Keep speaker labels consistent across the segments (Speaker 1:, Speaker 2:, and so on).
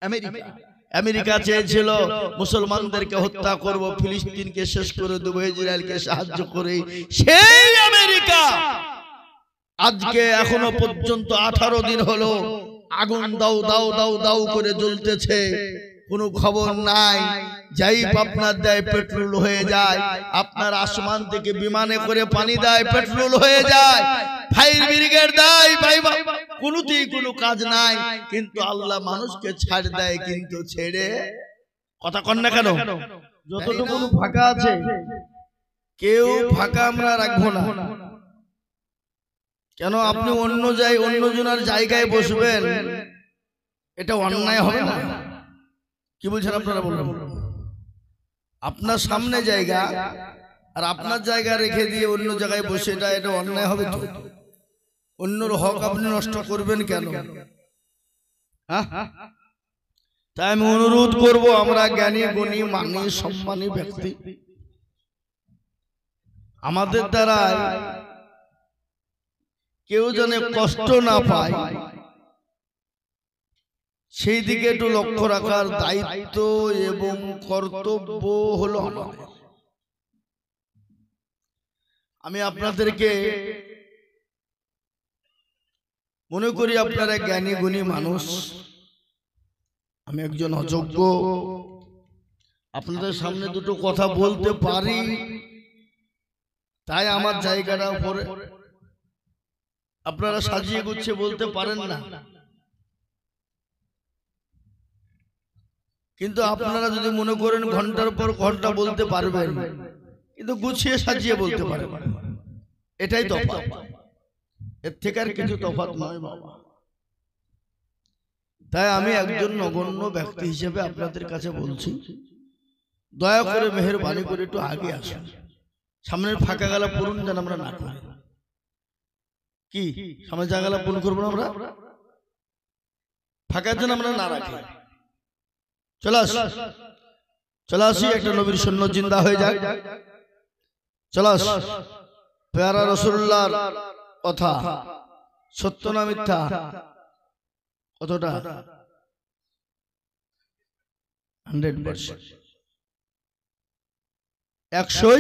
Speaker 1: America America চেয়েছিল মুসলমানদেরকে হত্যা করব, ফিলিস্তিনকে শেষ করে দেব, ইসরায়েলকে সাহায্য করে। সেই আমেরিকা আজকে এখনো পর্যন্ত 18 দিন হলো আগুন দাও দাও দাও দাও করে জ্বলতেছে, কোনো খবর নাই। যাই আপনার দেয় পেট্রোল হয়ে যায়, আপনার আসমান থেকে বিমানে করে পানি দেয় পেট্রোল হয়ে যায়, ফায়ার ব্রিগেড দেয়, কোনোতেই কোনো কাজ নাই। কিন্তু আল্লাহ মানুষকে ছাড় দেয়, কিন্তু ছেড়ে কথা কন না কেন? যতটুকু ফাঁকা আছে কেউ ফাঁকা আমরা রাখবো না। কেন আপনি অন্যজনের জায়গায় বসবেন, এটা অন্যায় হবে না? কি বলছেন আপনারা? বলবেন আপনার সামনে জায়গা আর আপনার জায়গা রেখে দিয়ে অন্য জায়গায় বসে, এটা অন্যায় হবে তো? অন্যর হক আপনি নষ্ট করবেন কেন? তাই আমি অনুরোধ করব, আমরা জ্ঞানী গুণী মানী সম্মানী ব্যক্তি, আমাদের দ্বারা কেউ যেন কষ্ট না পায় সেই দিকে একটু লক্ষ্য রাখার দায়িত্ব এবং কর্তব্য হলো আমাদের। আমি আপনাদেরকে মনে করি আপনারা জ্ঞানী গুণী মানুষ, আমি একজন অযোগ্য, আপনাদের সামনে দুটো কথা বলতে পারি, তাই আমার জায়গাটা পরে আপনারা সাজিয়ে গুছিয়ে বলতে পারেন না। কিন্তু আপনারা যদি মনে করেন ঘন্টার পর ঘন্টা বলতে পারবেন, কিন্তু গুছিয়ে সাজিয়ে বলতে পারবেন, এটাই তফাৎ, এর থেকে আর কিছু তফাৎ নয় বাবা। তাই আমি একজন নগণ্য ব্যক্তি হিসেবে আপনাদের কাছে বলছি, দয়া করে মেহেরবানি করে একটু আগে আসুন, সামনের ফাঁকা গালা পূরণ যেন আমরা না করি। কি সামনে জায়গালা পূরণ করবো না আমরা, ফাঁকার জন্য আমরা না রাখি। চলে আসি, একটা নবীর সুন্নাত জিন্দা হয়ে যায়। চলে আস, পেয়ারা রাসূলুল্লাহর কথা সত্য না মিথ্যা? কতটা? 100%, 100।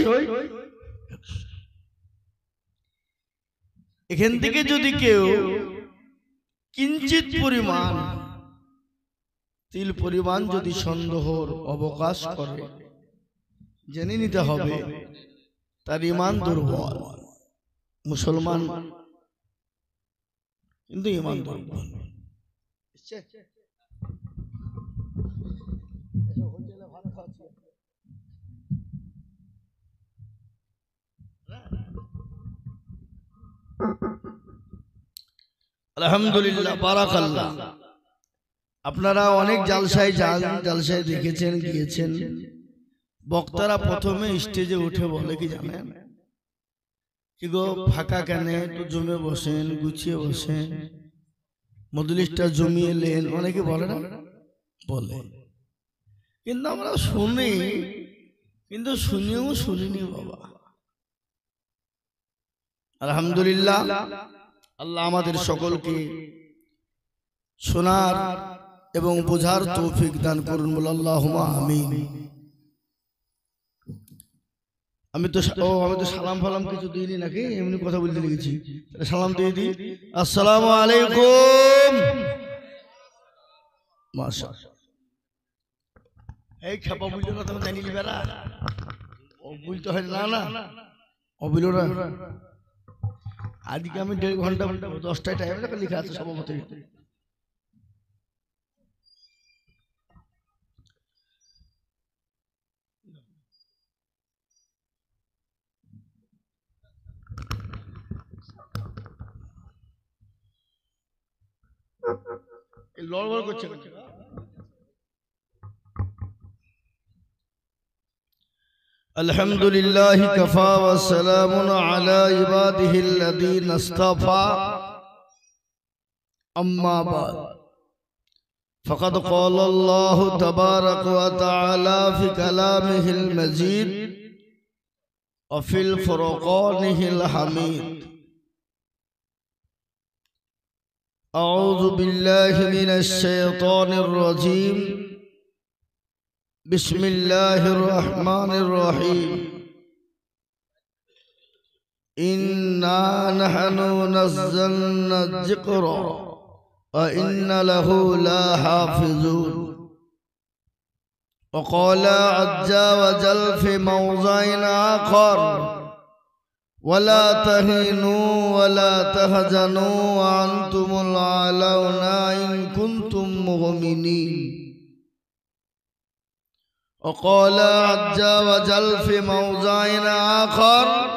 Speaker 1: এখান থেকে যদি কেউ কিঞ্চিত পরিমাণ, তিল পরিমাণ যদি সন্দেহর অবকাশ করে, জেনে নিতে হবে তার ঈমান দুর্বল। মুসলমান কিন্তু ঈমান দুর্বল। আলহামদুলিল্লাহ, বারাকাল্লাহ। আপনারা অনেক জালসায় যান, জালসায় দেখেছেন, গিয়েছেন, বক্তারা প্রথমে স্টেজে উঠে বলে কি জানেন? কি গো ফাঁকা কেন, একটু জমে বসেন, গুছিয়ে বসেন, মজলিসটা জমিয়ে নেন, অনেকে বলে না? বলে। কিন্তু আমরা শুনি, কিন্তু শুনিও শুনিনি বাবা। আলহামদুলিল্লাহ, আল্লাহ আমাদের সকলকে শোনার এবং বোঝার তৌফিক দান করুন, বলে আল্লাহুম্মা আমিন। আমি তো সালাম ফালাম কিছু দিইনি নাকি, এমনি কথা বলতে লিখেছি, সালাম দিয়ে দিই। আসসালামু আলাইকুম। মাশাআল্লাহ। এই খেপা বুঝলো না, তুমি জানি বেড়া ও বুঝতে হয় না, না ও বুঝলো না। আজকে আমি 1.5 ঘন্টা 10টায় টাইম লেখা আছে সভাপতি। লড়বড় করছে। আলহামদুলিল্লাহি কাফা ওয়া সালামুন আলা ইবাদিহিল্লাযীনা ইসতাফা, আম্মা বাদ। ফাকাদ ক্বালা আল্লাহু তাবারাকা ওয়া তাআলা ফি কালামিহিল মাজিদ ওয়া ফিল ফুরকানিহিল হামিদ। أعوذ بالله من الشيطان الرجيم بسم الله الرحمن الرحيم إنا نحن نزلنا الذكر وإن له لحافظون وقال عز وجل في موضع آخر ولا تهنوا ولا تحزنوا وأنتم الأعلون إن كنتم مؤمنين وقال عز وجل في موضع آخر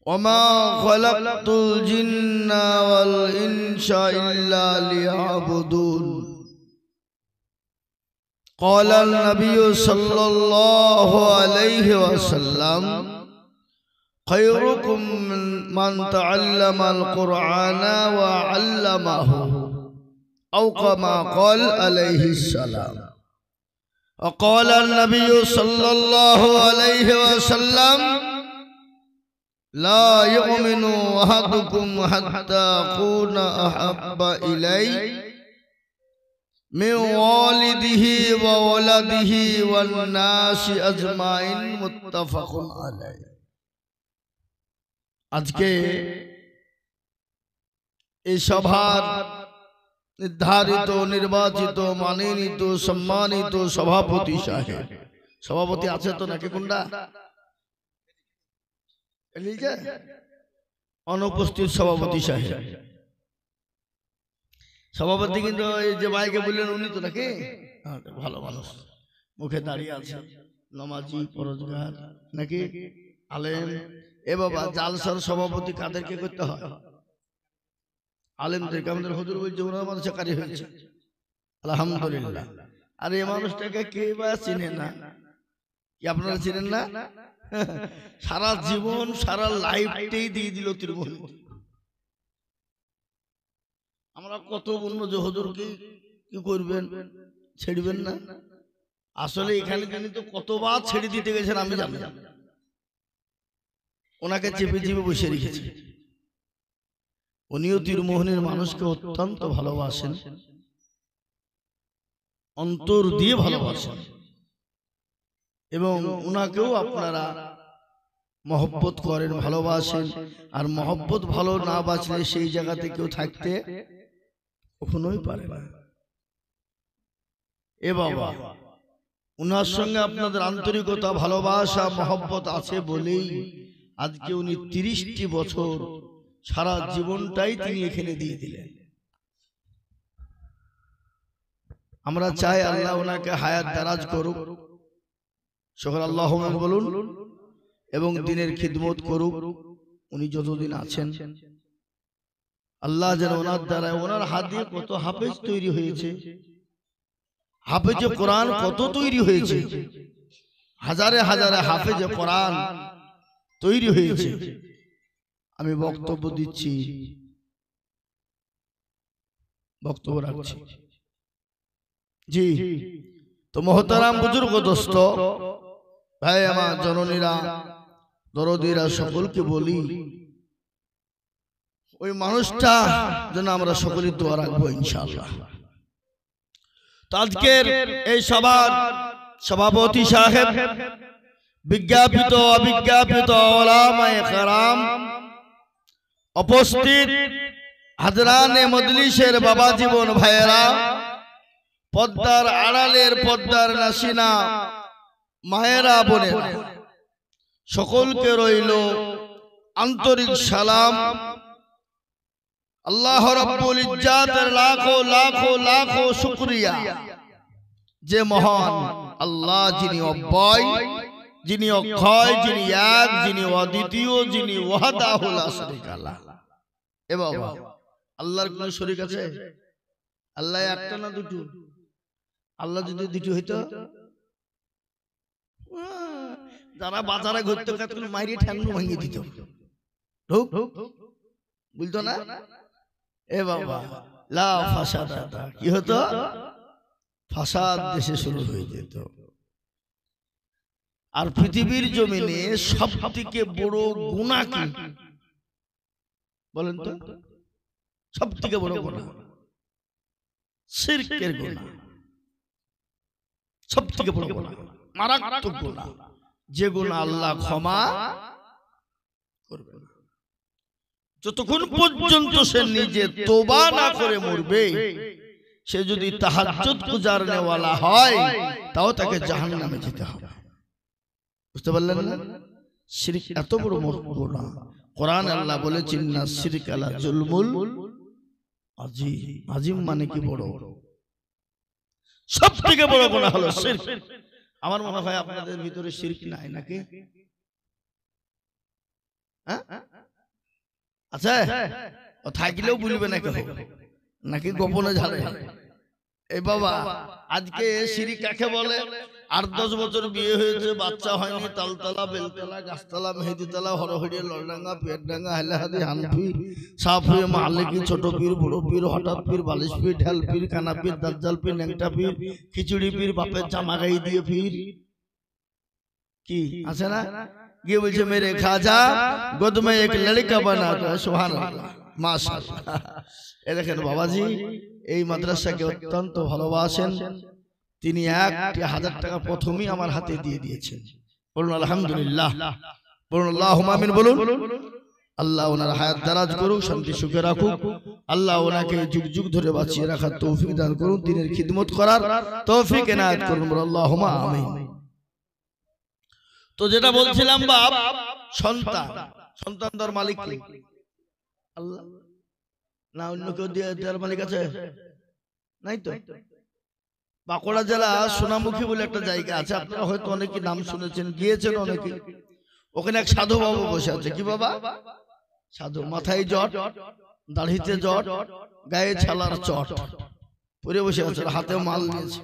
Speaker 1: وما خلقت الجن والإنس إلا ليعبدون قال النبي صلى الله عليه وسلم خيركم من تعلم القرآن وعلمه أو كما قال عليه السلام وقال النبي صلى الله عليه وسلم لا يؤمن أحدكم حتى أكون أحب إليه من والده وولده والناس أجمعين متفق عليه আজকে এই সভার নির্ধারিত নির্বাচিত মাননীত সম্মানিত সভাপতি সাহেব সভাপতি আছে তো নাকি কোনটা অনুপস্থিত সভাপতি সাহেব সভাপতি কিন্তু এই যে ভাইকে বললেন উনি তো নাকি ভালো মানুষ মুখে দাঁড়িয়ে আছে নামাজি পরহেজগার নাকি আলেম এ বাবা জালসার সভাপতি কাদেরকে করতে হয় আলেমদেরকে আমাদের হুজুর বলছে ওনার মানুষে কারি হয়েছে আলহামদুলিল্লাহ আর এই মানুষটাকে কে বা চিনে না কি আপনারা চিনেন না সারা জীবন সারা লাইফটাই দিয়ে দিল তৃণমূল আমরা কত বলবো যে হুজুর কি করবেন ছেড়বেন না আসলে এখানে তিনি তো কতবার ছেড়ে দিতে গেছেন আমি জানি ওনাকে চেপে চেপে বসে রেখেছে উনিও তীরমোহনের মানুষকে অত্যন্ত ভালোবাসেন অন্তর দিয়ে ভালোবাসেন এবং উনাকেও আপনারা মহব্বত করেন ভালোবাসেন আর মহব্বত ভালো না বাঁচলে সেই জায়গাতে কেউ থাকতে কখনোই পারে না এ বাবা উনার সঙ্গে আপনাদের আন্তরিকতা ভালোবাসা মহব্বত আছে বলেই আজকে উনি 30টি বছর সারা জীবনটাই তিনি এখানে দিয়ে দিলেন আমরা চাই আল্লাহ ওনাকে হায়াত দারাজ করুক সকল আল্লাহুম্মা বলুন এবং দিনের খিদমত করুক উনি যতদিন আছেন আল্লাহ যেন ওনার দ্বারা ওনার হাত দিয়ে কত হাফেজ তৈরি হয়েছে হাফেজে কোরআন কত তৈরি হয়েছে হাজারে হাজারে হাফেজে কোরআন তৈরি হয়েছে আমি বক্তব্য দিচ্ছি বক্তব্য রাখছি জি তো মোহতারাম বুজুর্গ দোস্ত ভাই আমার জননীরা দরদিরা সকলকে বলি ওই মানুষটা যেন আমরা সকলেই দোয়া রাখবো ইনশাআল্লাহ তো আজকের এই সভার সভাপতি সাহেব বিজ্ঞাপিত অবিজ্ঞাপিত ওলামায়ে কেরাম উপস্থিত হাজরানে মজলিসের বাবা জীবন ভাইয়েরা পদ্মার আড়ালের পদ্মার নাসিনা মায়েরা বোনেরা সকলকে রইল আন্তরিক সালাম আল্লাহ রাব্বুল ইজ্জাতের লাখো লাখো লাখো শুকরিয়া যে মহান আল্লাহ যিনি অব্যয় যিনি অক্ষয় যিনি এক যিনি অদ্বিতীয় যিনি ওয়াহদাহু লা শারীকা লাহ এ বাবা আল্লাহর কোনো শরীক আছে আল্লাহ একটা না দুটো আল্লাহ যদি দুটো হইতো যারা বাজারে ঘুরতে কাটলে মাইরে ঠ্যাং ভাঙিয়ে দিত ঢুক বুঝতো না এ বাবা লা ফাসাদা কি হতো ফাসাদ দেশে শুরু হয়ে যেত আর পৃথিবীর জমিনে সবথেকে বড় গুনাহ কি বলেন তো সবথেকে বড় গুনাহ শিরকের গুনাহ, সবথেকে বড় গুনাহ, মারাত্মক গুনাহ, যে গুনাহ আল্লাহ ক্ষমা করবে না। যতক্ষণ পর্যন্ত সে নিজে তওবা না করে মরবে, সে যদি তাহাজ্জুদ গুজারনে ওয়ালা হয়, তাও তাকে জাহান্নামে যেতে হবে। বুঝতে পারলেন না? শিরক এত বড় গুনাহ। কোরআন আল্লাহ বলেছেন না শিরক আলা জুলমুল আজিম। আজিম মানে কি? বড়। সবথেকে বড় গুনাহ হলো শিরক। আমার মনে হয় আপনাদের ভিতরে শিরক নাই নাকি? হ্যাঁ আচ্ছা, থাকলেও বলবে না কেউ নাকি গোপনে জানে? এই বাবা, আজকে শিরক কাকে বলে? 8-10 বছর বিয়ে হয়েছে, বাচ্চা হয়নি, তালতলা, বেলতলা, গাছতলা, মেহেদিতলা, হরহরিয়া, লড়ডাঙ্গা, পেটডাঙ্গা, হাইলাহাদি, হানফি, সাফি, মালিকি, ছোট পীর, বড় পীর, হঠাৎ পীর, বালিশ পীর, ঢাল পীর, কানা পীর, দাজ্জাল পীর, ন্যাংটা পীর, খিচুড়ি পীর, বাপের জামা গাই দিয়ে পীর, কি আছে না? গিয়ে বলছে মেরে খাজা গোদ মে এক লড়কা বানা দো, সুবহানাল্লাহ, মাশাআল্লাহ। এই দেখেন বাবাজি এই মাদ্রাসাকে অত্যন্ত ভালোবাসেন, তিনি 1,000 টাকা প্রথমেই আমার হাতে দিয়ে দিয়েছেন। বলুন আলহামদুলিল্লাহ, বলুন আল্লাহুম্মা আমিন বলুন। আল্লাহ ওনার হায়াত দারাজ করুক, শান্তি সুখে রাখুক। আল্লাহ ওনাকে যুগ যুগ ধরে বাঁচিয়ে রাখার তৌফিক দান করুন, দ্বীনের খিদমত করার তৌফিক এনায়েত করুন। বলুন আল্লাহুম্মা আমিন। তো যেটা বলছিলাম বাপ, সন্তান, সন্তান দেওয়ার মালিক কে? আল্লাহ না অন্য কেউ দেওয়ার মালিক আছে? নাই তো। বাঁকুড়া জেলা সোনামুখী বলে একটা জায়গা আছে, আপনারা হয়তো অনেকে নাম শুনেছেন, গিয়েছেন অনেকে। ওখানে এক সাধু বাবা বসে আছে। কি বাবা? সাধু। মাথায় জট, দাড়িতে জট, গায়ে ছালার চট পরে বসে আছে, হাতে মাল নিয়েছে।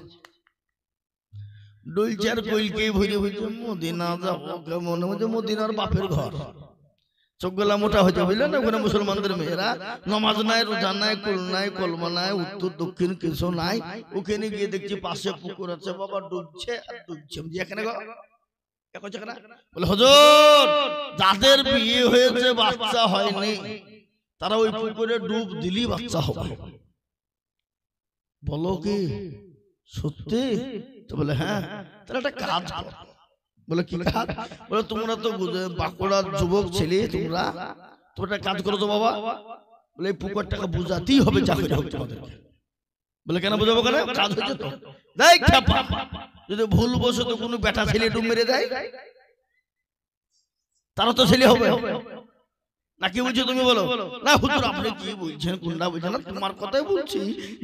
Speaker 1: ডুলচার কইলকে ভরে ভরে মদিনা যাবো, মনে মধ্যে মদিনার বাপের ঘর। চোখগুলা মোটা হইতে বুঝলেন না? ওখানে মুসলমানদের মেয়েরা নামাজ নাই, রোজা নাই, কুল নাই, কলমা নাই, উত্তর দক্ষিণ কিছু নাই। ওখানে গিয়ে দেখছি পাশে পুকুর আছে, বাবা ডুবছে আর ডুবছে। এখানে বলে হুজুর, যাদের বিয়ে হয়েছে বাচ্চা হয়নি তারা ওই পুকুরে ডুব দিলি বাচ্চা হবে। বলো কি সত্যি? তো বলে হ্যাঁ। তাহলে একটা কাজ করো। বলে কি কাজ? বলে তোমরা তো বাঁকুড়ার যুবক ছেলে, তোমরা একটা কাজ করো তো বাবা। বলে এই পুকুরটাকে বুঝাতেই হবে চাকরি হোক তোমাদেরকে। বলে কেন বুঝাবো? কেন? কাজ হয়েছে তো। দেখ যদি ভুল বশত কোনো বেটা ছেলে ডুব মেরে দেয়, তারা তো ছেলে হবে নাকি? বলছো তুমি? বলো না হুজুর আপনি কি বলছেন, কোনটা বলছেন? না তোমার কথাই বলছি,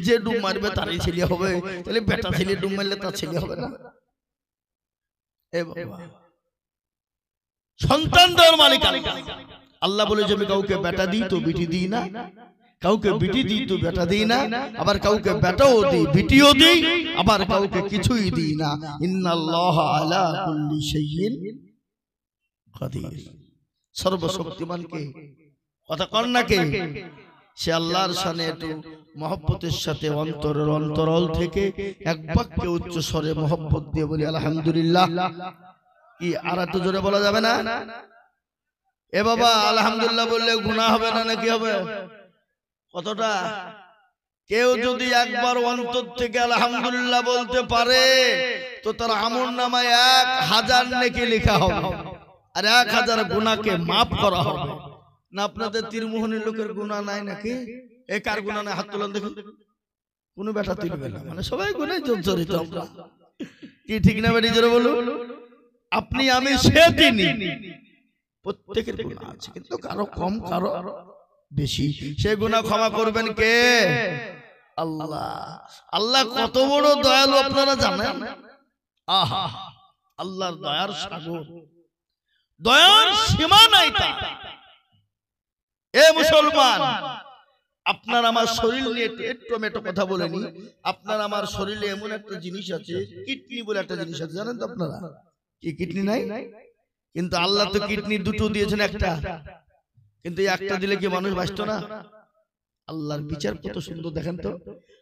Speaker 1: যে ডুব মারবে তারই ছেলে হবে। তাহলে বেটা ছেলে ডুব মারলে তার ছেলে হবে না? সন্তান দেওয়ার মালিক আল্লাহ। বলে যে আমি কাউকে বেটা দিই তো বিটি দিই না, কাউকে বিটি দিই তো বেটা দিই না, আবার কাউকে বেটাও দিই, বিটিও দিই, আবার কাউকে কিছুই দিই না। ইন্নাল্লাহা আলা কুল্লি শাইইন কাদির। সর্বশক্তিমান কে? কথা কর না কে? সে আল্লাহর শানে একটু মহব্বতের সাথে অন্তরের অন্তরল থেকে এক বাক্যে উচ্চ স্বরে মহব্বত দিয়ে বলি আলহামদুলিল্লাহ। কি আর এত জোরে বলা যাবে না? এ বাবা আলহামদুলিল্লাহ বললে গুনাহ হবে না নাকি হবে? কতটা? কেউ যদি একবার অন্তর থেকে আলহামদুলিল্লাহ বলতে পারে তো তার আমলনামায় 1000 নেকি লেখা হবে, আর 1000 গুনাহকে maaf করা হবে। না আপনাদের তীরমোহনের লোকের গুনাহ নাই নাকি? এ কার গুনাহ নাই? হাত তুলুন দেখুন। কোন বেটা তুলবে না, মানে সবাই গুনাহে জর্জরিত আমরা। কি ঠিক না বেটি? জোরে বলুন। আপনি আমি সে তিনি, প্রত্যেকের গুনাহ আছে, কিন্তু কারো কম কারো বেশি। সে গুনাহ ক্ষমা করবেন কে? আল্লাহ। আল্লাহ কত বড় দয়ালু আপনারা জানেন? আহা, আল্লাহর দয়ার সাগর, দয়ার সীমা নাই তার। এ মুসলমান, আপনার আমার শরীর নিয়ে একটু কথা বলেনি। আপনার আমার শরীরে এমন একটা জিনিস আছে, কিডনি বলে একটা জিনিস আছে, জানেন তো আপনারা? কি কিডনি নাই? কিন্তু আল্লাহ তো কিডনি দুটো দিয়েছেন, একটা। কিন্তু একটা দিলে কি মানুষ বাঁচত না? আল্লাহর বিচার কত সুন্দর দেখেন তো।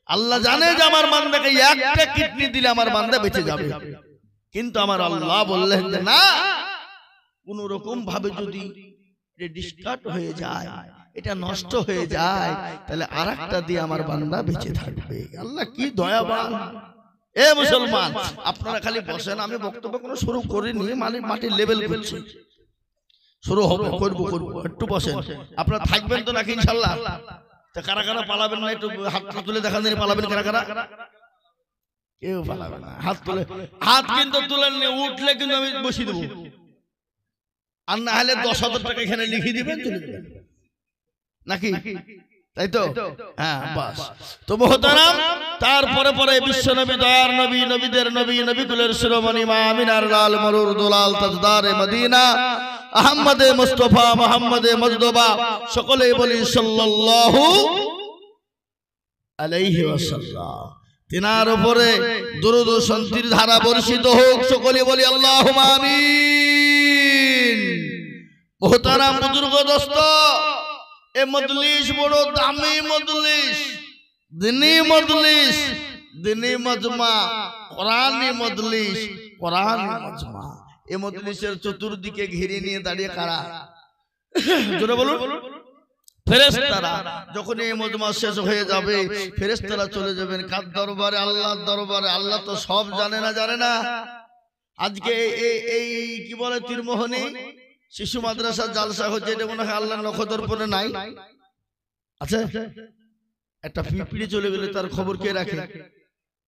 Speaker 1: আল্লাহ জানে যে আমার বান্দাকে একটা কিডনি দিলে আমার বান্দা বেঁচে যাবে, কিন্তু আমার আল্লাহ বললেন যে না, কোন রকম ভাবে যদি ডিসকার্ড হয়ে যায়, এটা নষ্ট হয়ে যায়, তাহলে আরেকটা দিয়ে আমার বান্দা বেঁচে থাকবে। আল্লাহ কি দয়াবান। এ মুসলমান, আপনারা খালি বসেন, আমি বক্তব্য কোনো শুরু করিনি, মানে মাটির লেভেল করছি, শুরু হবে, করবো, একটু বসেন। আপনারা থাকবেন তো নাকি ইনশাল্লাহ? তা কারা কারা পালাবেন না একটু হাতটা তুলে দেখান, পালাবেন কারা কারা? কেউ পালাবে না, হাত তুলে, হাত কিন্তু তুলেন, উঠলে কিন্তু আমি বসিয়ে দেবো, আর না হলে 10,000 টাকা এখানে লিখে দিবেন, চলে যাবেন নাকি, তাই তো? হ্যাঁ, বাস। তো মুহতারাম, তারপরে পরে বিশ্ব নবী, দয়ার নবী, নবীদের নবী, নবীকুলের শিরোমণি মা আমিনার লাল মরুর দুলাল তাজদারে মদিনা আহমদে মুস্তাফা মুহাম্মদে মুজতবা, সকলেই বলি সাল্লাল্লাহু আলাইহি ওয়াসাল্লাম। তিনার উপরে দরুদ ও শান্তির ধারা বর্ষিত হোক, সকলেই বলি আল্লাহুম্মা আমিন। মুহতারাম বুজুর্গ দোস্ত, এ মজলিস বড় দামি মজলিস, দিনী মজলিস, দিনী মজমা, কোরআনী মজলিস, কোরআনী মজমা। এই মজলিসের চতুর্দিকে ঘিরে নিয়ে দাঁড়িয়ে কারা? জোরে বলুন। ফেরেশতারা। যখন এই মজমা শেষ হয়ে যাবে, ফেরেশতারা চলে যাবেন কার দরবারে? আল্লাহর দরবারে। আল্লাহ তো সব জানে না, জানে না? আজকে এই কি বলে তীরমোহনী শিশু মাদ্রাসা জালসা হচ্ছে, এটা মনে হয় আল্লাহর নখদর্পণে নাই। আচ্ছা, একটা পিঁপড়ে চলে গেলে তার খবর কে রাখে?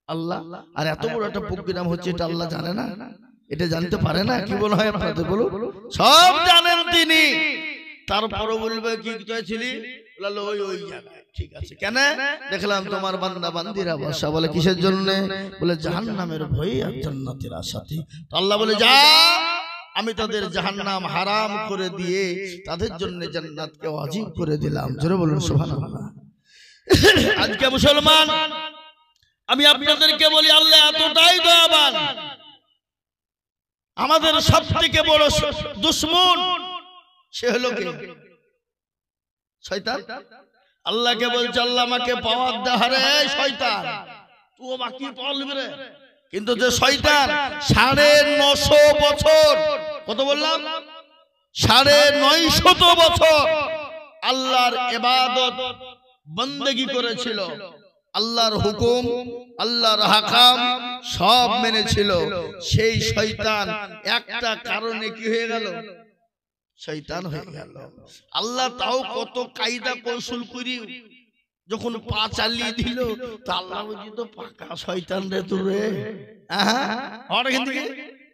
Speaker 1: আল্লাহ। আর এত বড় একটা প্রোগ্রাম হচ্ছে, এটা আল্লাহ জানে না? এটা জানতে পারে না? কি বলা হয় আপনাদের, বলুন। সব জানেন তিনি, তারপরও বলবে কি ছিলি? ওই জায়গায়। ঠিক আছে, কেন? দেখলাম তোমার বান্দা বান্দিরা বসা। বলে কিসের জন্য? বলে জাহান্নামের ভয়ে আর জান্নাতের আশাতে। তো আল্লাহ বলে, যা, আমি তাদের জাহান্নাম হারাম করে দিয়ে তাদের জন্য জান্নাতকে ওয়াজিব করে দিলাম। জোরে বলুন সুবহানাল্লাহ। আজকে মুসলমান, আমি আপনাদেরকে বলি, আল্লাহ এতটাই দয়াবান, আমাদের সবথেকে বড় দুশমন সে হলো কে? শয়তান। আল্লাহকে বলছে, আল্লাহ আমাকে পাওয়ার দে। আরে শয়তান, তুই বাকি পাওয়া নিবি রে। কিন্তু যে শয়তান 950 বছর, কত বললাম? 950 বছর আল্লাহর ইবাদত বন্দেগী করেছিল, আল্লাহর হুকুম, আল্লাহর হাকাম সব মেনেছিল। সেই শয়তান একটা কারণে কি হয়ে গেল? শয়তান হয়ে গেল। আল্লাহ তাও কত কায়দা কৌশল করি যখন পা চালিয়ে দিল, তা আল্লাহ বুঝি তো পাকা শয়তান রে তোরে।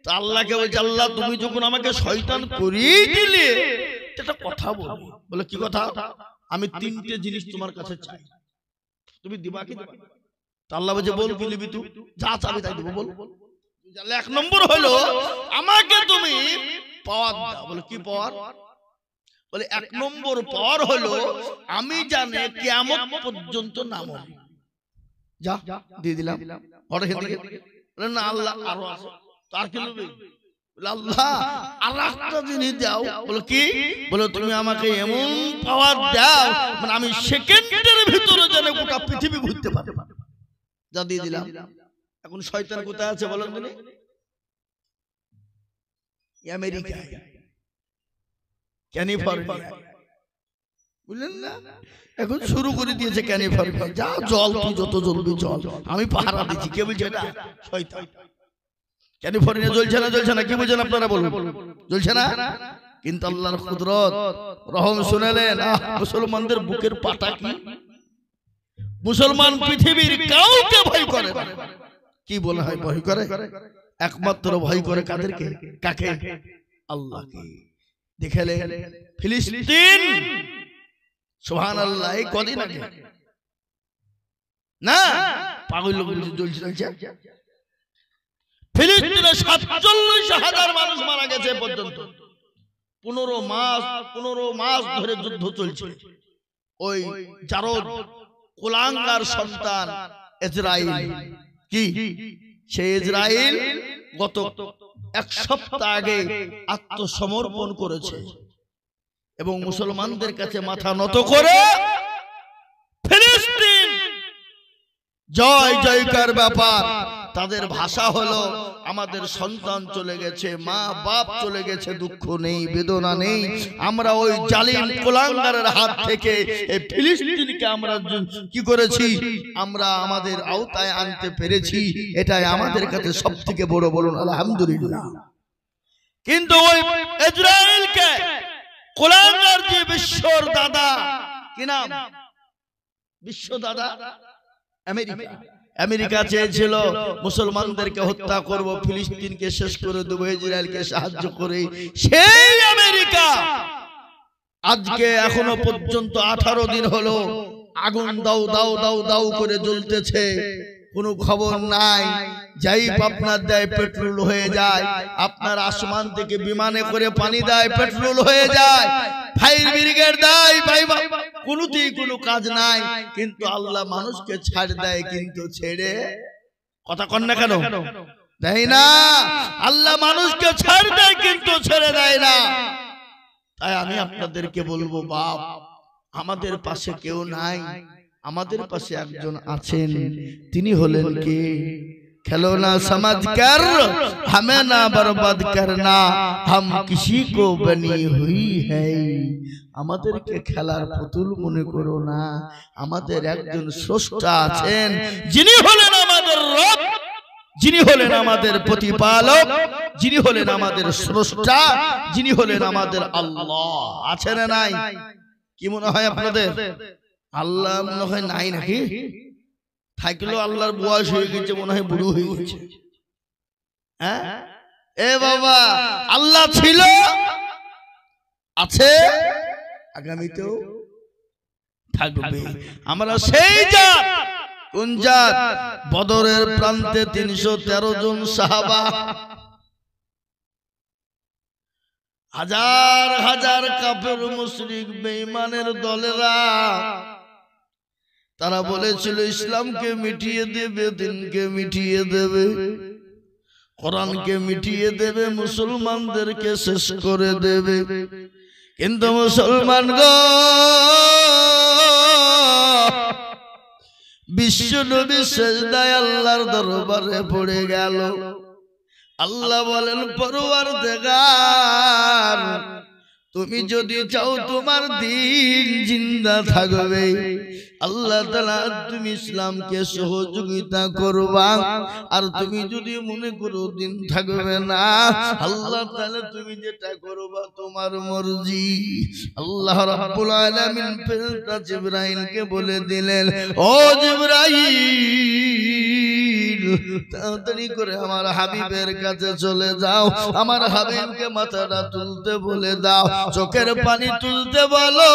Speaker 1: তা আল্লাহকে বলছে, আল্লাহ তুমি যখন আমাকে শয়তান করিয়ে দিলে, একটা কথা বলি। বলে কি কথা? আমি 3টে জিনিস তোমার কাছে চাই, তুমি দিবা কি? তা আল্লাহ বলছে, বল কি নিবি তুই? যা চাবি তাই দেবো, বল। 1 নম্বর হলো আমাকে তুমি পাওয়ার দাও। বলে কি পাওয়ার? বলে 1 নম্বর পাওয়ার হলো আমি জানে কিয়ামত পর্যন্ত নাম হবে। যা দিয়ে দিলাম। বলে না আল্লাহ আরো আছে, তার কি নেবে? আল্লাহ আর একটা জিনিস দাও। বলে কি? বলে তুমি আমাকে এমন পাওয়ার দাও, মানে আমি সেকেন্ডের ভিতরে যেন গোটা পৃথিবী ঘুরতে পারি। যা দিয়ে দিলাম। এখন শয়তান কোথায় আছে বলেন তো? আমেরিকায়, ক্যালিফোর্নিয়া, বুঝলেন না? এখন শুরু করে দিয়েছে ক্যালিফোর্নিয়া। যা জল, তুই যত জ্বলবি জল, আমি পাহারা দিচ্ছি। কে বলছে এটা? শয়তান। ক্যালিফোর্নিয়া জ্বলছে না, জ্বলছে না? কি বুঝেন আপনারা বলুন? জ্বলছে না? কিন্তু আল্লাহর কুদরত রহম শুনেলেন। মুসলমানদের বুকের পাটা কি? মুসলমান পৃথিবীর কাউকে ভয় করে না। কি বলা হয় ভয় করে? একমাত্র ভয় করে কাদেরকে? কাকে? আল্লাহকে। দেখলে ফিলিস্তিন, সুবহানাল্লাহ, এই কদিন আগে না পাগল লোক জ্বলছে। ফিলিস্তিনে 47,000 মানুষ মারা গেছে পর্যন্ত। 15 মাস ধরে যুদ্ধ চলছে। ওই জারদ কুলাঙ্গার সন্তান ইসরাইল, কি সেই ইসরাইল গত 1 সপ্তাহ আগে আত্মসমর্পণ করেছে এবং মুসলমানদের কাছে মাথা নত করে ফিলিস্তিন জয় জয়কার ব্যাপার তাদের ভাষা হলো আমাদের সন্তান চলে গেছে, মা বাপ চলে গেছে, দুঃখ নেই, বেদনা নেই, আমরা ওই জালিম কুলাঙ্গারের হাত থেকে এই ফিলিস্তিনকে আমরা কি করেছি, আমরা আমাদের আওতায় আনতে পেরেছি। এটাই আমাদের কাছে সবথেকে বড়, বলুন আলহামদুলিল্লাহ। কিন্তু ওই ইসরায়েলকে কুলাঙ্গার যে বিশ্বর দাদা, কি নাম, বিশ্ব দাদা আমেরিকা, আমেরিকা চেয়েছিল মুসলমানদেরকে হত্যা করব, ফিলিস্তিনকে শেষ করে দেবো, ইসরায়েলকে সাহায্য করে। সেই আমেরিকা আজকে এখনো পর্যন্ত 18 দিন হলো আগুন দাও দাও দাও দাও করে জ্বলতেছে, কোনো খবর নাই। যাই আপনার দেয় পেট্রোল হয়ে যায়, আপনার আসমান থেকে বিমানে করে পানি দেয়, পেট্রোল হয়ে যায়, ফায়ার ব্রিগেড দেয়, কোনোতেই কোনো কাজ নাই। কিন্তু আল্লাহ মানুষকে ছাড় দেয়, কিন্তু ছেড়ে, কথা কন না কেন, দেয় না। আল্লাহ মানুষকে ছাড় দেয় কিন্তু ছেড়ে দেয় না। তাই আমি আপনাদেরকে বলবো, বাপ আমাদের পাশে কেউ নাই, আমাদের পাশে একজন আছেন, তিনি হলেন কে? খেলোনা समझकर हमें ना बर्बाद करना, हम किसी को बनी हुई है। আমাদেরকে খেলার পুতুল মনে করো না, আমাদের একজন স্রষ্টা আছেন, যিনি হলেন আমাদের রব, যিনি হলেন আমাদের প্রতিপালক, যিনি হলেন আমাদের স্রষ্টা, যিনি হলেন আমাদের আল্লাহ। আছে না নাই? কি মনে হয় আপনাদের? আল্লাহ মনে হয় নাই নাকি? থাকলেও আল্লাহর বয়স হয়ে গেছে, মনে হয় বুড়ো হয়ে গেছে। হ্যাঁ এ বাবা, আল্লাহ ছিল, আছে, আগামীতেও থাকবে। আমরা সেই জাত, কোন জাত? বদরের প্রান্তে 313 জন সাহাবা, হাজার হাজার কাফের মুশরিক বেঈমানের দলেরা, তারা বলেছিল ইসলামকে মিটিয়ে দেবে, দিনকে মিটিয়ে দেবে, কোরআনকে মিটিয়ে দেবে, মুসলমানদেরকে শেষ করে দেবে। কিন্তু মুসলমান গো, বিশ্ব নবী সেজদায় আল্লাহর দরবারে পড়ে গেল। আল্লাহ বলেন, পরওয়ারদিগার, তুমি যদি চাও তোমার দিন জিন্দা থাকবে, আল্লাহ তাআলা তুমি ইসলামকে সহযোগিতা করবা। আর তুমি যদি মনে করো দিন থাকবে না, আল্লাহ তাআলা তুমি যেটা করবা তোমার মর্জি। আল্লাহ রাব্বুল আলামিন ফেরেশতা জিবরাইলকে বলে দিলেন, ও জিবরাইল, তাড়াতাড়ি করে আমার হাবিবের কাছে চলে যাও, আমার হাবিবকে মাথাটা তুলতে বলে দাও, চোখের পানি তুলতে বলো,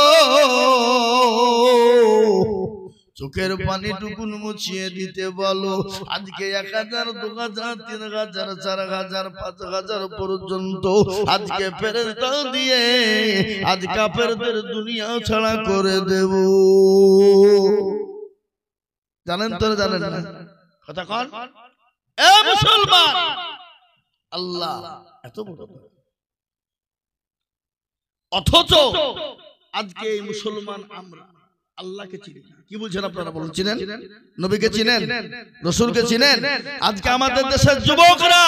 Speaker 1: চোখের পানি টুকুন মুছিয়ে দিতে বলো। আজকে 1000, 2000, 3000, 4000, 5000 পর্যন্ত আজকে ফেরেশতা দিয়ে আজ কাফেরদের দুনিয়া ছাড়া করে দেব। জানেন তো, জানেন না? কথা কন এ মুসলমান, আল্লাহ এত বড়, অথচ আজকে এই মুসলমান আমরা আল্লাহকে চিনি না। কি বলছেন আপনারা? বলুন, চিনেন? নবীকে চিনেন? রাসূলকে চিনেন? আজকে আমাদের দেশের যুবকরা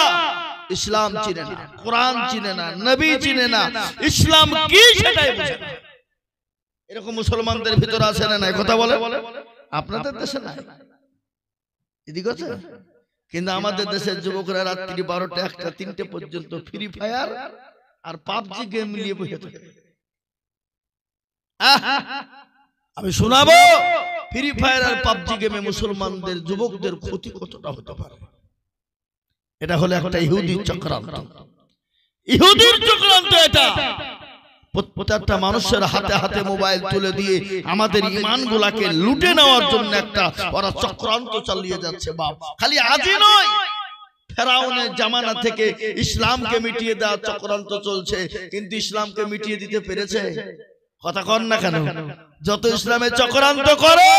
Speaker 1: ইসলাম চিনে না, কোরআন চিনে না, নবী চিনে না, ইসলাম কি সেটাই বোঝে না। এরকম মুসলমানদের ভিতরে আছে না নাই? কথা বলে। আপনাদের দেশে নাই, এদিকে আছে। কিন্তু আমাদের দেশের যুবকরা রাত্রি 12টা, 1টা, 3টে পর্যন্ত ফ্রি ফায়ার আর পাবজি গেম নিয়ে বসে থাকে। আমি শোনাবো ফ্রি ফায়ার আর পাবজি গেমে মুসলমানদের যুবকদের ক্ষতি কতটা হতে পারে। এটা হলো একটা ইহুদির চক্রান্ত, ইহুদির চক্রান্ত। এটা প্রত্যেকটা মানুষের হাতে হাতে মোবাইল তুলে দিয়ে আমাদের ঈমানগুলোকে লুটে নেওয়ার জন্য একটা ওরা চক্রান্ত চালিয়ে যাচ্ছে। বাপ, খালি আজই নয়, ফেরাউনের জামানা থেকে ইসলামকে মিটিয়ে দেওয়ার চক্রান্ত চলছে, কিন্তু ইসলামকে মিটিয়ে দিতে পেরেছে? কথা কন না কেন? যত ইসলামের চক্রান্ত করে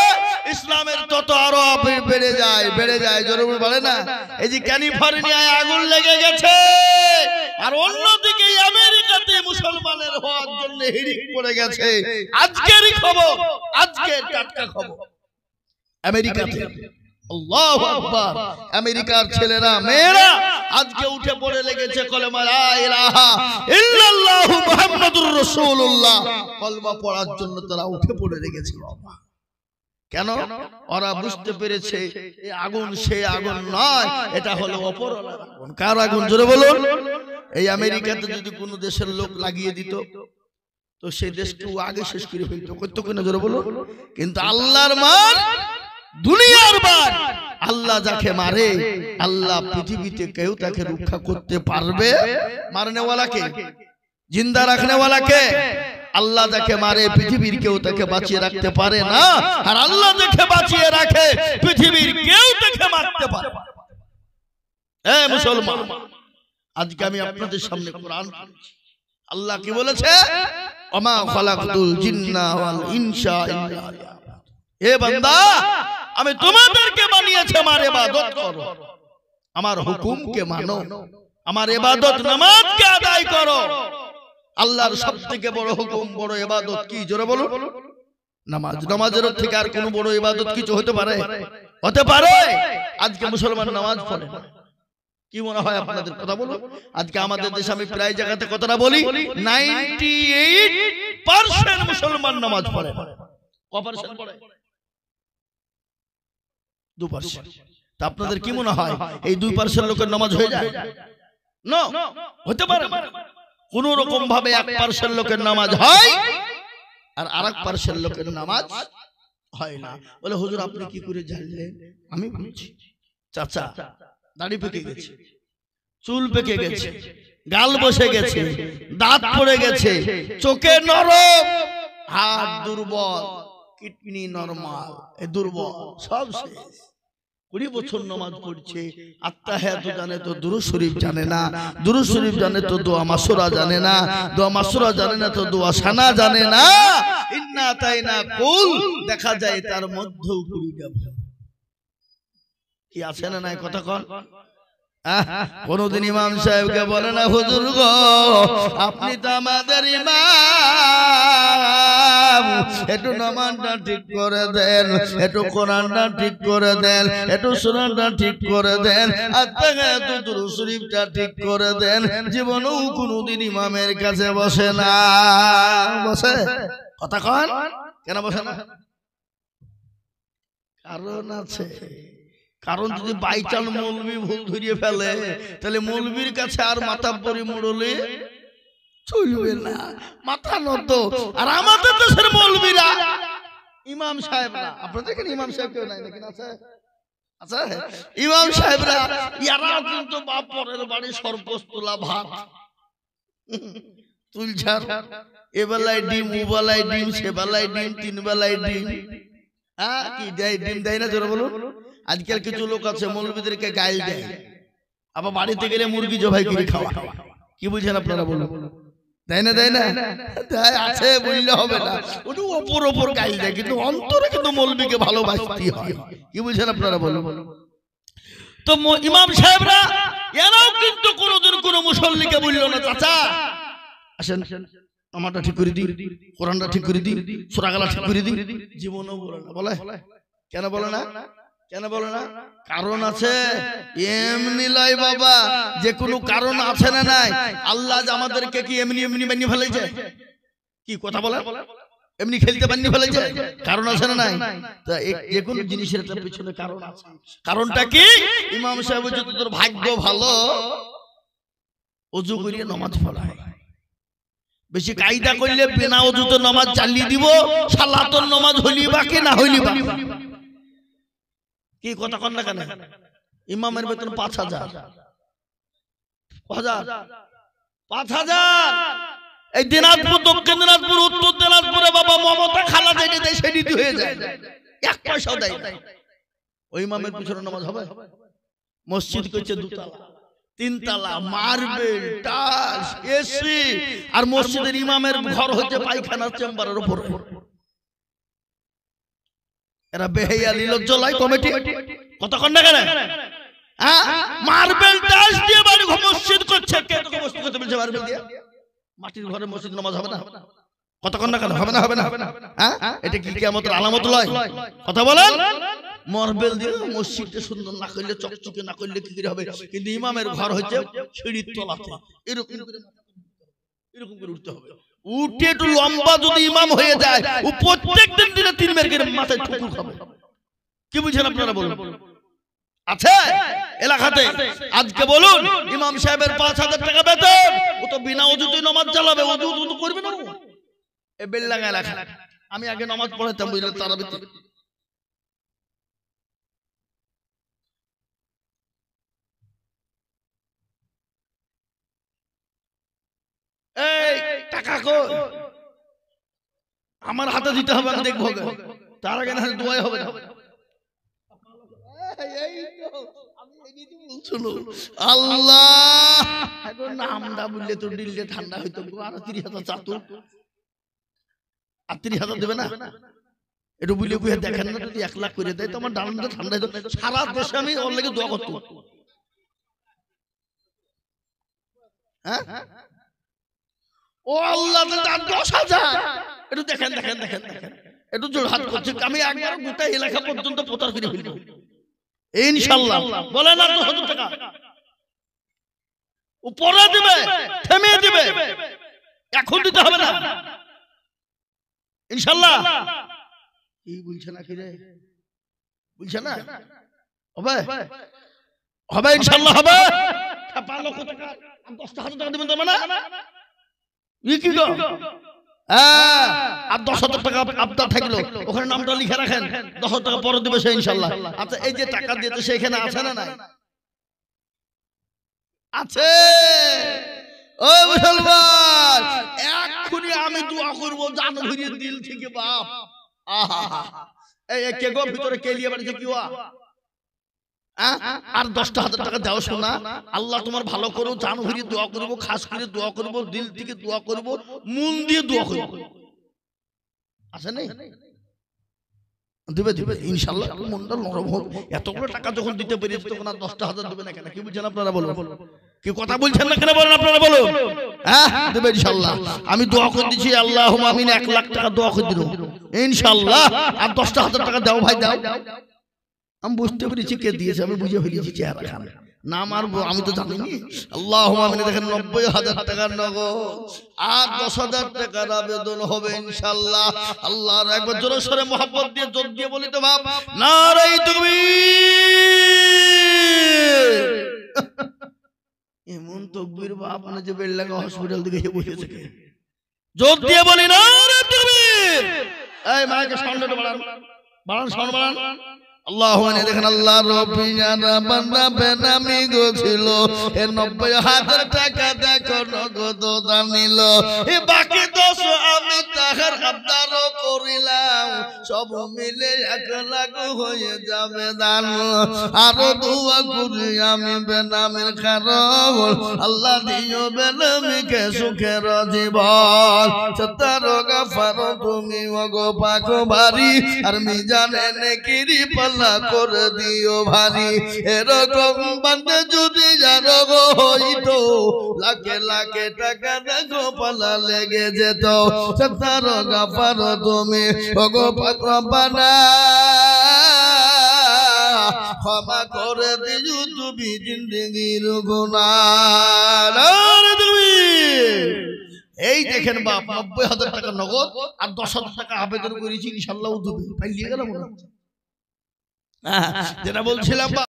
Speaker 1: ইসলামের তত আরো বেড়ে যায়, বেড়ে যায়। জরুরি বলে না, এই যে ক্যালিফোর্নিয়ায় আগুন লেগে গেছে, আর অন্যদিকে আমেরিকাতে মুসলমানের হওয়ার জন্য হিড়িক পড়ে গেছে। আজকেরই খবর, আজকের টাটকা খবর, আমেরিকাতে আল্লাহু আকবার। আমেরিকার ছেলেরা মেয়েরা আজকে উঠে পড়ে লেগেছে কলেমা লা ইলাহা ইল্লাল্লাহু মুহাম্মাদুর রাসূলুল্লাহ কলমা পড়ার জন্য তারা উঠে পড়ে লেগেছে বাবা। কেন? ওরা বুঝতে পেরেছে এই আগুন সেই আগুন নয়, এটা হলো অপরওয়ালার আগুন। কার আগুন? জোরে বলুন। এই আমেরিকাতে যদি কোনো দেশের লোক লাগিয়ে দিত তো সেই দেশকে আগে শেষ করে ফেলতো, করতো কিনা? জোরে বলুন। কিন্তু আল্লাহর মান, দুনিয়ার মান, আল্লাহ যাকে মারে আল্লাহ পৃথিবীতে কেউ তাকে রক্ষা করতে পারবে? মারনেওয়ালাকে, জিন্দা রাখনেওয়ালাকে। আল্লাহ যাকে মারে পৃথিবীর কেউ তাকে বাঁচিয়ে রাখতে পারে না, আর আল্লাহ যাকে বাঁচিয়ে রাখে পৃথিবীর কেউ তাকে মারতে পারে না। এ মুসলমান, আজকে আমি আপনাদের সামনে কোরআন পড়ছি। আল্লাহ কি বলেছে? ওমা খালাকতুল জিন্না ওয়াল ইনসা ইল্লা লিয়াবুদুন। এ বান্দা, আমি তোমাদেরকে বানিয়েছি আমার ইবাদত করো, আমার হুকুমকে মানো, আমার ইবাদত নামাজকে আদায় করো। আল্লাহর সবথেকে বড় হুকুম, বড় ইবাদত কি? জোরে বলুন। নামাজ। নামাজের থেকে আর কোনো বড় ইবাদত কিছু হতে পারে? হতে পারে? আজকে মুসলমান নামাজ পড়ে না। কি মনে হয় আপনাদের? কথা বলুন। আজকে আমাদের দেশে আমি প্রায় জায়গাতে কথাটা বলি, 98% মুসলমান নামাজ পড়ে। কত পার্সেন্ট পড়ে? 2%। তা আপনাদের কি মনে হয় এই 2% লোকের নামাজ হয়ে যায়? না, হতে পারে না। কোন রকম ভাবে 1% লোকের নামাজ হয় আর আরেক% লোকের নামাজ হয় না। বলে হুজুর আপনি কি করে জানলেন? আমি বলছি। চাচা দাড়ি পেকে গেছে, চুল পেকে গেছে, গাল বসে গেছে, দাঁত পড়ে গেছে, চোখে নরম, হাত দুর্বল, কিডনি নরমাল, এ দুর্বল, সব শেষ। 20 বছর নামাজ পড়ছে, আত্তাহিয়াত জানে তো দুরূদ শরীফ জানে না, দুরূদ শরীফ জানে তো দোয়া মাসুরা জানে না, দোয়া মাসুরা জানে না তো দোয়া সানা জানে না। ইন্না তাইনা কুল, দেখা যায় তার মধ্যেও 20টা ভুল। কি আছে না নাই? কথা কন। কোনদিন ইমাম সাহেবকে বলে না হুজুর গো আপনি তো আমাদের ইমাম, একটু নামাজটা ঠিক করে দেন, একটু কোরআনটা ঠিক করে দেন, একটু সুন্নাহটা ঠিক করে দেন, আত্তাহিয়াত দুরূদ শরীফটা ঠিক করে দেন। জীবনেও কোনদিন ইমামের কাছে বসে না। বসে? কথা কন। কেন বসে না? কারণ আছে। কারণ যদি বাইচাল মৌলবি ভুল ধরিয়ে ফেলে তাহলে মৌলবির কাছে আর মাতাব্বরি মুড়লে চলবে না, মাথা নত। আর আমাদের দেশের মৌলবিরা, ইমাম সাহেবরা, আপনাদের এখানে ইমাম সাহেব কেউ নাই নাকি? আছে? আচ্ছা, ইমাম সাহেবরা ইয়ারা কিন্তু বাপ পরের বাড়ি সরপোষ তোলা ভাত তুলছার, এ বেলায় ডিম, ও বেলায় ডিম, সে বেলায় ডিম, 3 বেলায় ডিম। হ্যাঁ, কি দেয়? ডিম দেয় না? জোরে বলুন। আজকাল কিছু লোক আছে মৌলবীদেরকে গাইল দেয়, আবার বাড়িতে গেলে মুরগি জবাই করে খাওয়া। কি বুঝছেন আপনারা? বলুন। দেয় না? দেয় না? আছে, বললে হবে না। ওটা ওপর ওপর গাইল দেয়, কিন্তু অন্তরে কিন্তু মৌলবীকে ভালোবাসতে হয়। কি বুঝছেন আপনারা? বলুন। তো ইমাম সাহেবরা এরাও কিন্তু কোনোদিন কোনো মুসল্লিকে বলল না চাচা আসেন আমারটা ঠিক করে দিই, কোরআনটা ঠিক করে দিই, সূরা গালা ঠিক করে দিই। জীবনও বলে না। বলে কেন? বলে না কেন? বলে না? কারণ আছে। এমনি লয় বাবা, যে কোনো কারণ আছে না নাই? আল্লাহ আমাদেরকে কি এমনি এমনি বানিয়ে ফেলেছে? কি কথা বলে? এমনি খেলতে বানিয়ে ফেলেছে? কারণ আছে না নাই? তা যে কোনো জিনিসের তার পিছনে কারণ আছে। কারণটা কি? ইমাম সাহেব যদি তোর ভাগ্য ভালো, ওযু করিয়ে নামাজ পড়ায়, বেশি কায়দা করলে বিনা ওযুতে নামাজ চালিয়ে দিব, সালাতুন নামাজ হইলি বাকি না হইলি বাকি। কি কথা কন না কেন? ইমামের বেতন 5000, 5000। এই দিনাজপুর, দক্ষিণ দিনাজপুর, উত্তর দিনাজপুরে বাবা মমতা খালা যেটি দেয় সেটি হয়ে যায়, 1 পয়সাও দেয় না। ওই ইমামের পিছনে নামাজ হবে? মসজিদ করছে 2 তলা, 3 তলা, মার্বেল, টাইলস, এসি, আর মসজিদের ইমামের ঘর হচ্ছে পায়খানার চেম্বারের উপর। এরা বেহায়া নির্লজ্জ লাই কমিটি। কত কন্যা কেন? হ্যাঁ, মার্বেল টাইলস দিয়ে বাড়ি মসজিদ করছে। কে তোকে মসজিদ করতে বলছে? মার্বেল দিয়ে মাটির ঘরে মসজিদ নামাজ হবে না? কত কন্যা কেন? হবে না? হবে না? হ্যাঁ, এটা কি কিয়ামতের আলামত লয়? কথা বলেন। মার্বেল দিয়ে মসজিদটা সুন্দর না করলে, চকচকে না করলে কি করে হবে? কিন্তু ইমামের ঘর হচ্ছে সিঁড়ির তলাতে, এরকম করে উঠতে হবে। উঠে একটু লম্বা যদি ইমাম হয়ে যায়, ও প্রত্যেকদিন দিনে 3 মেরে মাথায় ঠুকুর খাবে। কি বুঝছেন আপনারা বলুন? আছে এলাকাতে? আজকে বলুন ইমাম সাহেবের 5000 টাকা বেতন, ও তো বিনা ওযুতে নামাজ চালাবে, ওযু তো করবে না। এ বেলডাঙ্গা এলাকা, আমি আগে নামাজ পড়াতাম, বুঝলেন, তারাবিতে। এই টাকা কই? আমার হাতে দিতে হবে, আমি দেখবো। তার আগে না দোয়াই হবে না। আল্লাহ নামটা বললে তো দিলটা ঠান্ডা হইতো। আর 30,000 চাতো, আর 30,000 দেবে না? একটু বুঝলে বুঝে দেখেন না, যদি 1 লাখ করে দেয় তো আমার ডানটা ঠান্ডা হইতো। সারা দেশে আমি ওর লেগে দোয়া করতো। হ্যাঁ, ও আল্লাহ, 10,000। একটু দেখেন দেখেন দেখেন দেখেন, একটু জোর হাত করছে। আমি একবার গোটা এলাকা পর্যন্ত প্রচার করে ফেলবো ইনশাআল্লাহ। বলে না 200 টাকা উপরে দিবে, থেমে দিবে, এখন দিতে হবে না ইনশাআল্লাহ। কি বলছে না? কি রে বলছে না? হবে হবে ইনশাআল্লাহ হবে। 5 লক্ষ টাকা 10,000 টাকা দিবেন তো মানে ই কি গো? আর 10,000 টাকা আপনার থাকলো, ওখানে নামটা লিখে রাখেন, 10,000 টাকা পরে দিবে সে ইনশাআল্লাহ। আচ্ছা, এই যে টাকা দিতে সেখানে আছে না নাই? আছে। ও মুসলমান, এক্ষুনি আমি দোয়া করবো জানভীরের দিল থেকে, বাপ আহা, এই কে গো ভিতরে কে লিয়ে বাড়িতে কি হওয়া? আর 10,000 টাকা দাও শোনা, আল্লাহ তোমার ভালো করো, জানভীর দোয়া করবো, খাস করে দোয়া করবো, দিল থেকে দোয়া করবো, মন দিয়ে দোয়া করবো। আছে নাই? দিবে দিবে ইনশাআল্লাহ, মনটা নরম হোক। এতগুলো টাকা যখন দিতে পেরেছি তখন আর 10,000 দিবে না কেন? কি বুঝছেন আপনারা বলুন? কি কথা বলছেন না কেন বলেন আপনারা বলুন? হ্যাঁ, দিবে ইনশাআল্লাহ। আমি দোয়া করে দিচ্ছি, আল্লাহুম্মা আমিন, 1 লাখ টাকা দোয়া করে দিলাম ইনশাআল্লাহ। আর 10,000 টাকা দাও ভাই, দাও। আমি বুঝতে পেরেছি কে দিয়েছে, আমি বুঝে ফেলেছি চেহারা খানে। না মারবো আমি তো জানিনি। আল্লাহুম্মা আমিন, দেখেন 90,000 টাকার নগদ আর 10,000 টাকার আবেদন হবে ইনশাআল্লাহ। আল্লাহর একবার জোরে সরে মহব্বত দিয়ে জোর দিয়ে বলি তো বাপ, নারে তাকবীর। এমন তাকবীর বাপ না যে বেলডাঙ্গা হসপিটাল দিকে বসেছে। জোর দিয়ে বলি নারে তাকবীর। এই মাইকে সাউন্ড বাড়ান, বাড়ান, সাউন্ড বাড়ান। আল্লাহুম্মা, দেখেন আল্লাহ রব্বিনা বান্দা বেনামি গছিল, এ 90,000 টাকা দেখো নগদ দানিল, এ বাকি 10 আমি তাহার আবদার করিলাম, সব মিলে 1 লাখ হয়ে যাবে দান। আরো দোয়া করি আমি বেনামির কারণ, আল্লাহ দিও বেনামিকে সুখের জীবন। সত্তর গাফার তুমি ওগো পাক ভারী, আর মিজানে নেকিরি পাল্লা করে দিও ভারী। এরকম বান্দা যদি জানো গো হইতো, লাখে লাখে টাকা দেখো পাল্লা লেগে যেত। সত্তর গাফার তুমি ওগো পাক রব্বানা, ক্ষমা করে দিও তুমি জিন্দেগির গুনাহ। এই দেখেন বাপ, 90,000 টাকা নগদ আর 10,000 টাকা আবেদন করেছি, ইনশাআল্লাহ দেবে। পাইলিয়ে গেল মনে হচ্ছে। যেটা বলছিলাম।